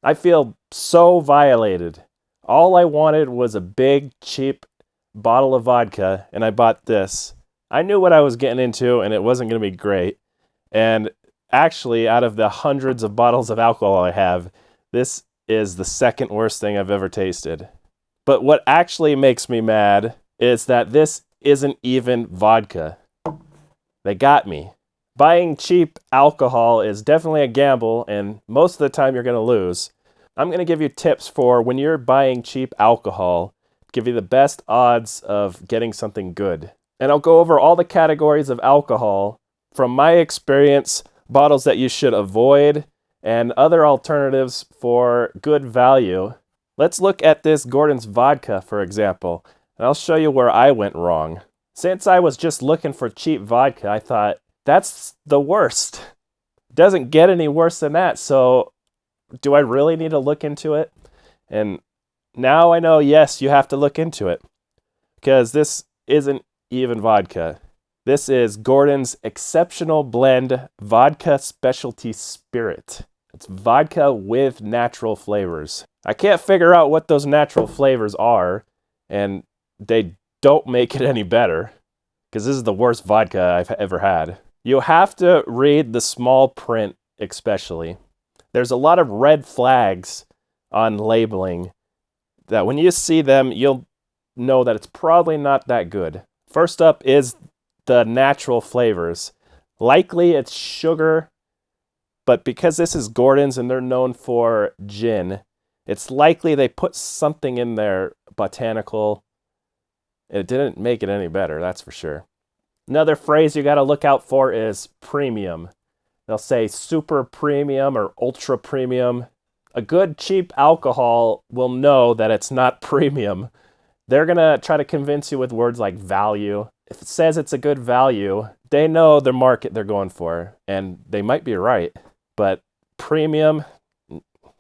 I feel so violated. All I wanted was a big, cheap bottle of vodka, and I bought this. I knew what I was getting into, and it wasn't going to be great. And actually, out of the hundreds of bottles of alcohol I have, this is the second worst thing I've ever tasted. But what actually makes me mad is that this isn't even vodka. They got me. Buying cheap alcohol is definitely a gamble, and most of the time you're going to lose. I'm going to give you tips for when you're buying cheap alcohol, give you the best odds of getting something good. And I'll go over all the categories of alcohol from my experience, bottles that you should avoid, and other alternatives for good value. Let's look at this Gordon's vodka, for example, and I'll show you where I went wrong. Since I was just looking for cheap vodka, I thought, that's the worst. It doesn't get any worse than that, so do I really need to look into it? And now I know, yes, you have to look into it, because this isn't even vodka. This is Gordon's Exceptional Blend Vodka Specialty Spirit. It's vodka with natural flavors. I can't figure out what those natural flavors are, and they don't make it any better, because this is the worst vodka I've ever had. You have to read the small print, especially. There's a lot of red flags on labeling that when you see them, you'll know that it's probably not that good. First up is the natural flavors. Likely it's sugar, but because this is Gordon's and they're known for gin, it's likely they put something in there botanical. It didn't make it any better, that's for sure. Another phrase you got to look out for is premium. They'll say super premium or ultra premium. A good cheap alcohol will know that it's not premium. They're going to try to convince you with words like value. If it says it's a good value, they know the market they're going for, and they might be right. But premium,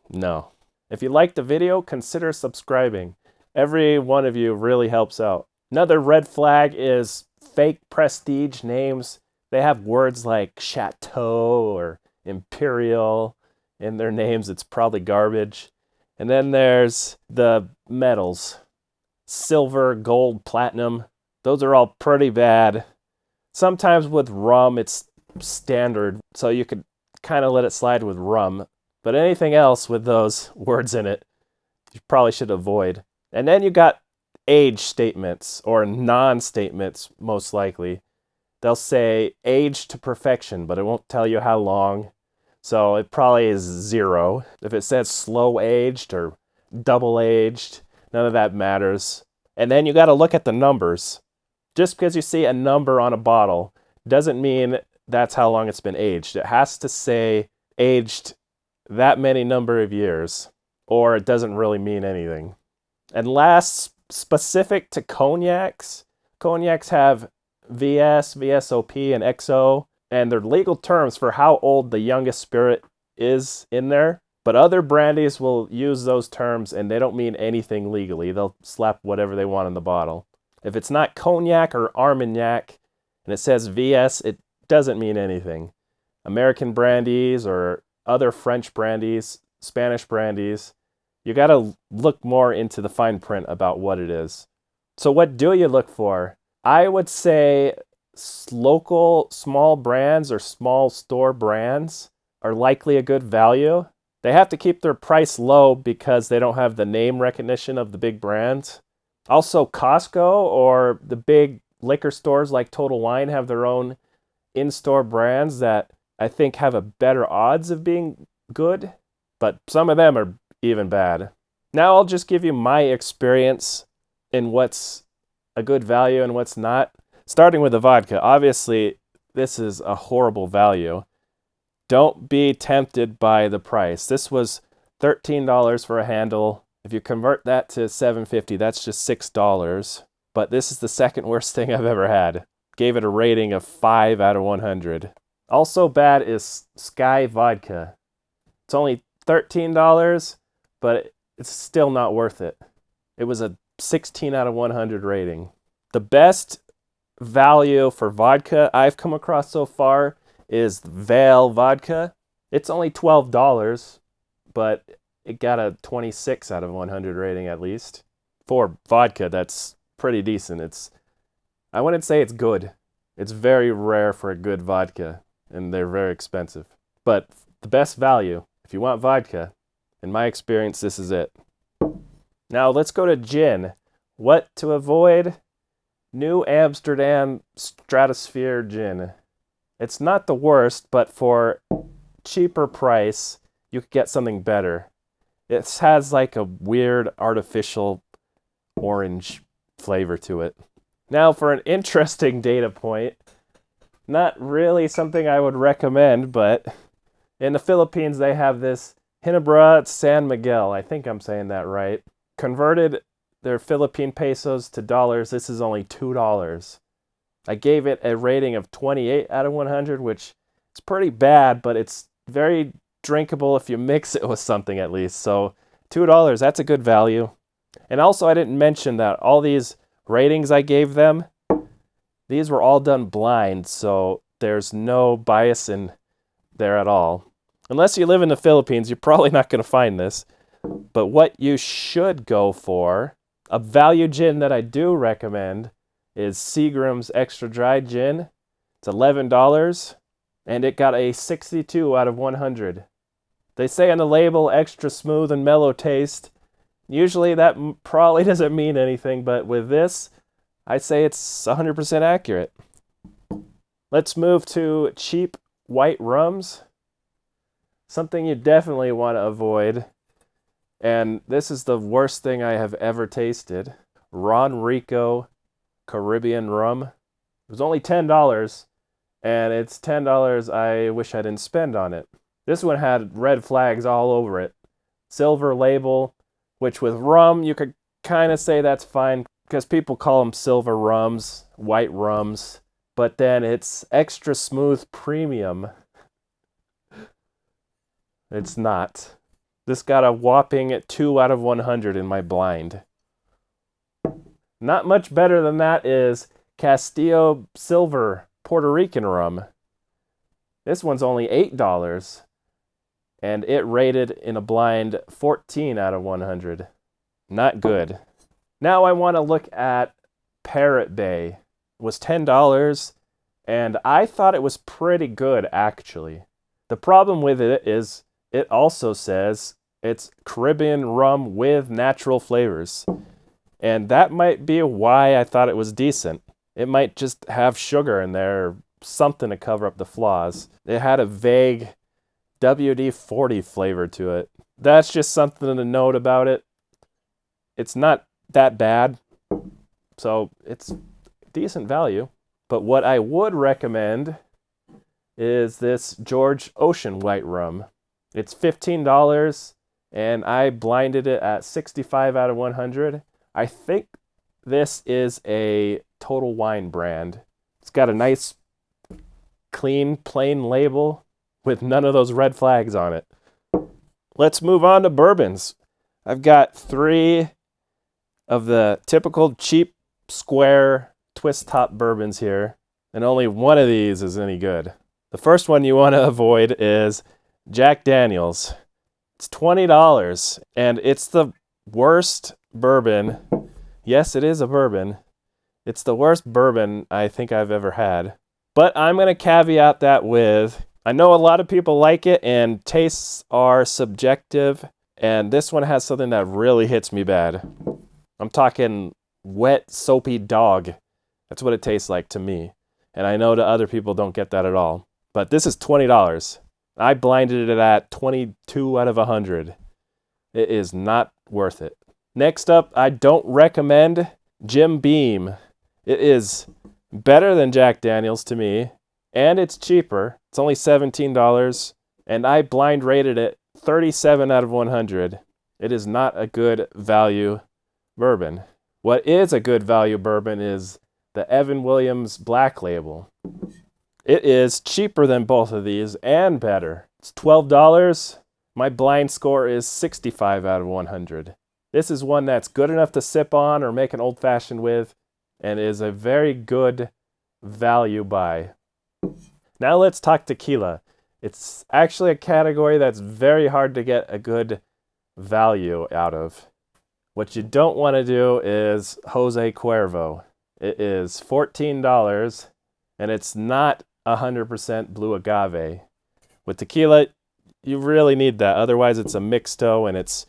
no. If you liked the video, consider subscribing. Every one of you really helps out. Another red flag is fake prestige names. They have words like chateau or imperial in their names. It's probably garbage. And then there's the metals. Silver, gold, platinum. Those are all pretty bad. Sometimes with rum, it's standard, so you could kind of let it slide with rum. But anything else with those words in it, you probably should avoid. And then you got age statements, or non-statements, most likely. They'll say age to perfection, but it won't tell you how long. So it probably is 0. If it says slow aged or double aged, none of that matters. And then you got to look at the numbers. Just because you see a number on a bottle doesn't mean that's how long it's been aged. It has to say aged that many number of years, or it doesn't really mean anything. And last, specific to cognacs, cognacs have VS, VSOP, and XO, and they're legal terms for how old the youngest spirit is in there. But other brandies will use those terms, and they don't mean anything legally. They'll slap whatever they want in the bottle. If it's not cognac or Armagnac, and it says VS, it doesn't mean anything. American brandies or other French brandies, Spanish brandies, you got to look more into the fine print about what it is. So what do you look for? I would say local small brands or small store brands are likely a good value. They have to keep their price low because they don't have the name recognition of the big brands. Also, Costco or the big liquor stores like Total Wine have their own in-store brands that I think have a better odds of being good, but some of them are even bad. Now I'll just give you my experience in what's a good value and what's not. Starting with the vodka, obviously this is a horrible value. Don't be tempted by the price. This was $13 for a handle. If you convert that to $7.50, that's just $6. But this is the second worst thing I've ever had. Gave it a rating of 5 out of 100. Also bad is Sky Vodka. It's only $13, but it's still not worth it. It was a 16 out of 100 rating. The best value for vodka I've come across so far is Vale Vodka. It's only $12, but it got a 26 out of 100 rating at least. For vodka, that's pretty decent. I wouldn't say it's good. It's very rare for a good vodka, and they're very expensive. But the best value, if you want vodka, in my experience, this is it. Now let's go to gin. What to avoid? New Amsterdam Stratosphere Gin. It's not the worst, but for cheaper price, you could get something better. It has like a weird artificial orange flavor to it. Now for an interesting data point, not really something I would recommend, but in the Philippines they have this Ginebra San Miguel. I think I'm saying that right. Converted their Philippine pesos to dollars, this is only $2. I gave it a rating of 28 out of 100, which is pretty bad, but it's very drinkable if you mix it with something at least. So $2, that's a good value. And also I didn't mention that all these ratings I gave them, these were all done blind, so there's no bias in there at all. Unless you live in the Philippines, you're probably not going to find this. But what you should go for, a value gin that I do recommend, is Seagram's Extra Dry Gin. It's $11, and it got a 62 out of 100. They say on the label, extra smooth and mellow taste. Usually that probably doesn't mean anything, but with this, I'd say it's 100% accurate. Let's move to cheap white rums. Something you definitely want to avoid. And this is the worst thing I have ever tasted. Ron Rico Caribbean rum. It was only $10, and it's $10 I wish I didn't spend on it. This one had red flags all over it. Silver label, which with rum, you could kind of say that's fine because people call them silver rums, white rums, but then it's extra smooth premium. It's not. This got a whopping 2 out of 100 in my blind. Not much better than that is Castillo Silver Puerto Rican rum. This one's only $8, and it rated in a blind 14 out of 100. Not good. Now I want to look at Parrot Bay. It was $10, and I thought it was pretty good, actually. The problem with it is it also says it's Caribbean rum with natural flavors. And that might be why I thought it was decent. It might just have sugar in there or something to cover up the flaws. It had a vague WD-40 flavor to it. That's just something to note about it. It's not that bad, so it's decent value. But what I would recommend is this George Ocean White Rum. It's $15, and I blinded it at 65 out of 100. I think this is a Total Wine brand. It's got a nice, clean, plain label with none of those red flags on it. Let's move on to bourbons. I've got 3 of the typical cheap, square, twist-top bourbons here, and only one of these is any good. The first one you want to avoid is Jack Daniel's. It's $20, and it's the worst bourbon. Yes, it is a bourbon. It's the worst bourbon I think I've ever had. But I'm going to caveat that with, I know a lot of people like it, and tastes are subjective, and this one has something that really hits me bad. I'm talking wet, soapy dog. That's what it tastes like to me. And I know the other people don't get that at all. But this is $20. I blinded it at 22 out of 100. It is not worth it. Next up, I don't recommend Jim Beam. It is better than Jack Daniel's to me, and it's cheaper. It's only $17, and I blind rated it 37 out of 100. It is not a good value bourbon. What is a good value bourbon is the Evan Williams Black Label. It is cheaper than both of these and better. It's $12. My blind score is 65 out of 100. This is one that's good enough to sip on or make an old-fashioned with, and is a very good value buy. Now let's talk tequila. It's actually a category that's very hard to get a good value out of. What you don't want to do is Jose Cuervo. It is $14, and it's not 100% blue agave. With tequila, you really need that. Otherwise, it's a mixto, and it's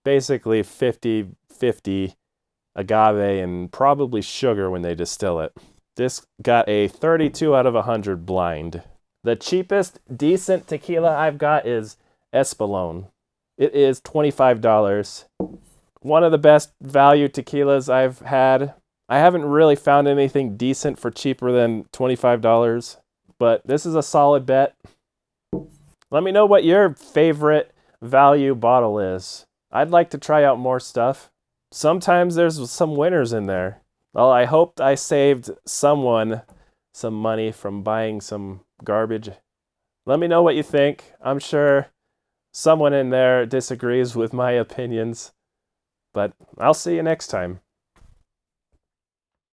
basically 50-50 agave and probably sugar when they distill it. This got a 32 out of 100 blind. The cheapest decent tequila I've got is Espolón. It is $25. One of the best value tequilas I've had. I haven't really found anything decent for cheaper than $25, but this is a solid bet. Let me know what your favorite value bottle is. I'd like to try out more stuff. Sometimes there's some winners in there. Well, I hoped I saved someone some money from buying some garbage. Let me know what you think. I'm sure someone in there disagrees with my opinions, but I'll see you next time.